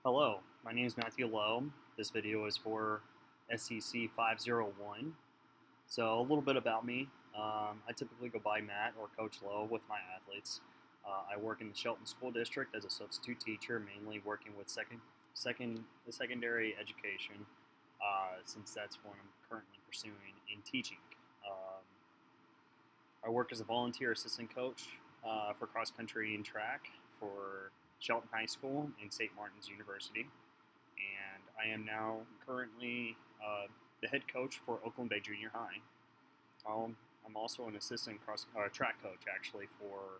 Hello, my name is Matthew Lowe. This video is for SEC 501. So a little bit about me. I typically go by Matt or Coach Lowe with my athletes. I work in the Shelton School District as a substitute teacher, mainly working with secondary education, since that's what I'm currently pursuing in teaching. Um, I work as a volunteer assistant coach for cross country and track for Shelton High School and St. Martin's University. And I am now currently the head coach for Oakland Bay Junior High. I'm also an assistant track coach actually for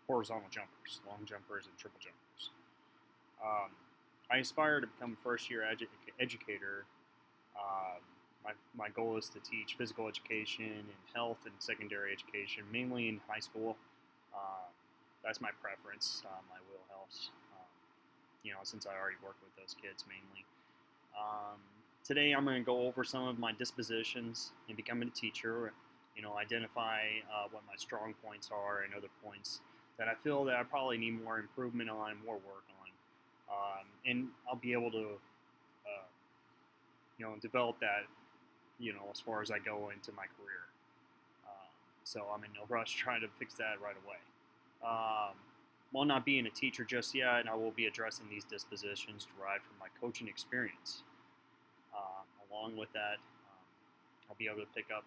horizontal jumpers, long jumpers, and triple jumpers. I aspire to become a first-year educator. My goal is to teach physical education and health and secondary education, mainly in high school. That's my preference, my wheelhouse. Since I already work with those kids mainly. Today I'm going to go over some of my dispositions in becoming a teacher. Identify what my strong points are and other points that I feel that I probably need more improvement on, more work on, and I'll be able to, develop that, as far as I go into my career. So I'm in no rush trying to fix that right away. While not being a teacher just yet, I will be addressing these dispositions derived from my coaching experience. Along with that, I'll be able to pick up,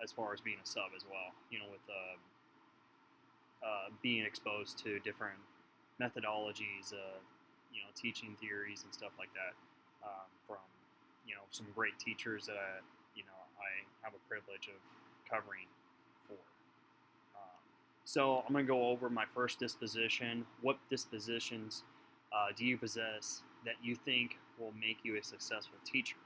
as far as being a sub as well, with being exposed to different methodologies, teaching theories and stuff like that from, some great teachers that, I have a privilege of covering for. So I'm going to go over my first disposition. What dispositions do you possess that you think will make you a successful teacher?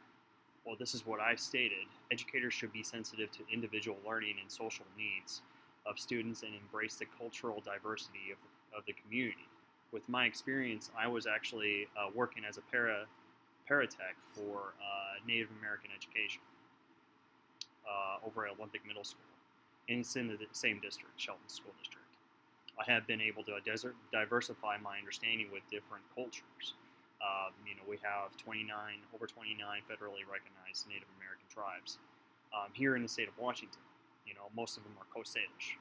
Well, this is what I stated. Educators should be sensitive to individual learning and social needs of students and embrace the cultural diversity of the community. With my experience, I was actually working as a paratech for Native American education over at Olympic Middle School. And it's in the same district, Shelton School District. I have been able to diversify my understanding with different cultures. We have over 29 federally recognized Native American tribes here in the state of Washington. Most of them are Coast Salish.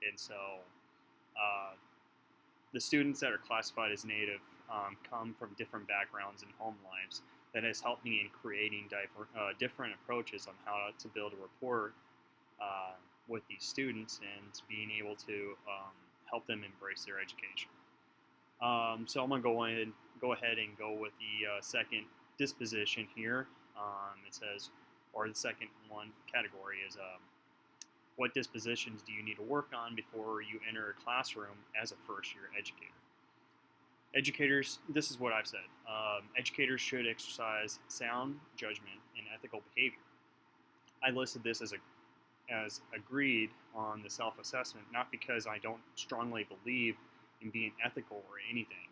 And so the students that are classified as Native come from different backgrounds and home lives. That has helped me in creating different approaches on how to build a rapport with these students and being able to help them embrace their education. So I'm going to go ahead and go with the second disposition here. It says, or the second one category is what dispositions do you need to work on before you enter a classroom as a first-year educator? Educators, this is what I've said. Educators should exercise sound judgment and ethical behavior. I listed this as agreed on the self-assessment, not because I don't strongly believe in being ethical or anything,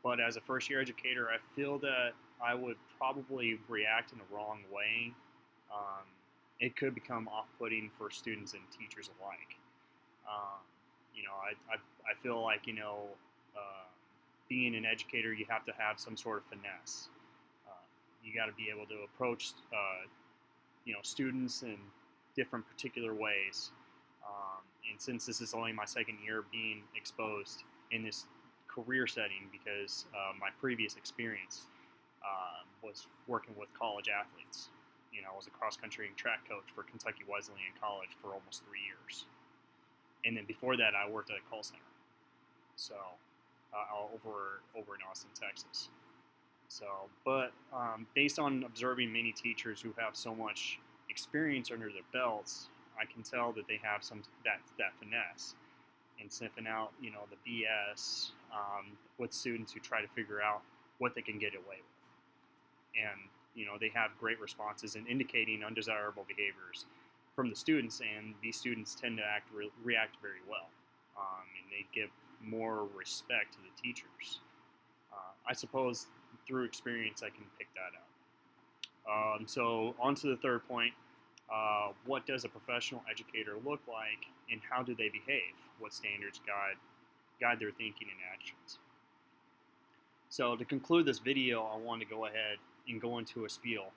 but as a first-year educator, I feel that I would probably react in the wrong way. It could become off-putting for students and teachers alike. I feel like, being an educator, you have to have some sort of finesse. You got to be able to approach, students in different particular ways. And since this is only my second year being exposed in this career setting, because my previous experience was working with college athletes. I was a cross-country and track coach for Kentucky Wesleyan College for almost 3 years. And then before that, I worked at a call center. So over in Austin, Texas. So, but based on observing many teachers who have so much experience under their belts, I can tell that they have some that finesse and sniffing out, the BS with students who try to figure out what they can get away with. And, they have great responses in indicating undesirable behaviors from the students, and these students tend to react very well. And they give more respect to the teachers. I suppose through experience I can pick that up. So on to the third point. What does a professional educator look like, and how do they behave? What standards guide guide their thinking and actions. So to conclude this video, I want to go ahead and go into a spiel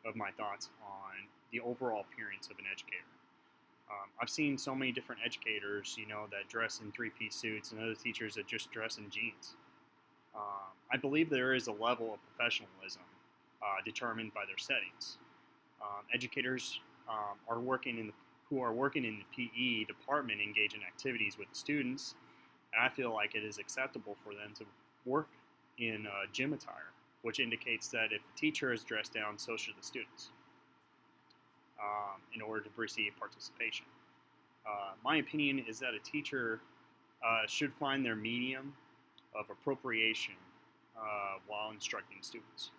of my thoughts on the overall appearance of an educator. I've seen so many different educators, that dress in three-piece suits, and other teachers that just dress in jeans. I believe there is a level of professionalism determined by their settings. Educators who are working in the PE department engage in activities with the students, and I feel like it is acceptable for them to work in gym attire, which indicates that if the teacher is dressed down, so should the students, in order to receive participation. My opinion is that a teacher should find their medium of appropriation while instructing students.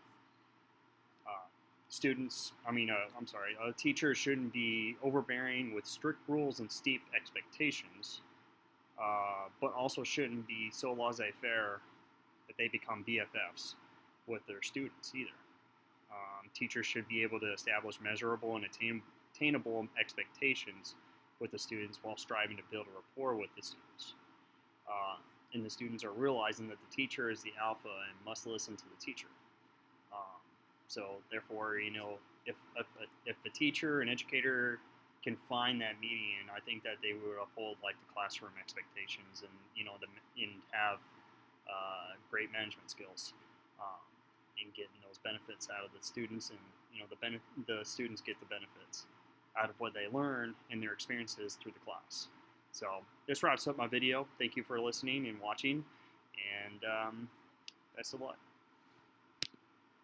A teacher shouldn't be overbearing with strict rules and steep expectations, but also shouldn't be so laissez-faire that they become BFFs with their students either. Teachers should be able to establish measurable and attainable expectations with the students while striving to build a rapport with the students. And the students are realizing that the teacher is the alpha and must listen to the teacher. So therefore, if the teacher and educator can find that median, I think that they would uphold like the classroom expectations and and have great management skills in getting those benefits out of the students, and the students get the benefits out of what they learn and their experiences through the class. So this wraps up my video. Thank you for listening and watching, and best of luck.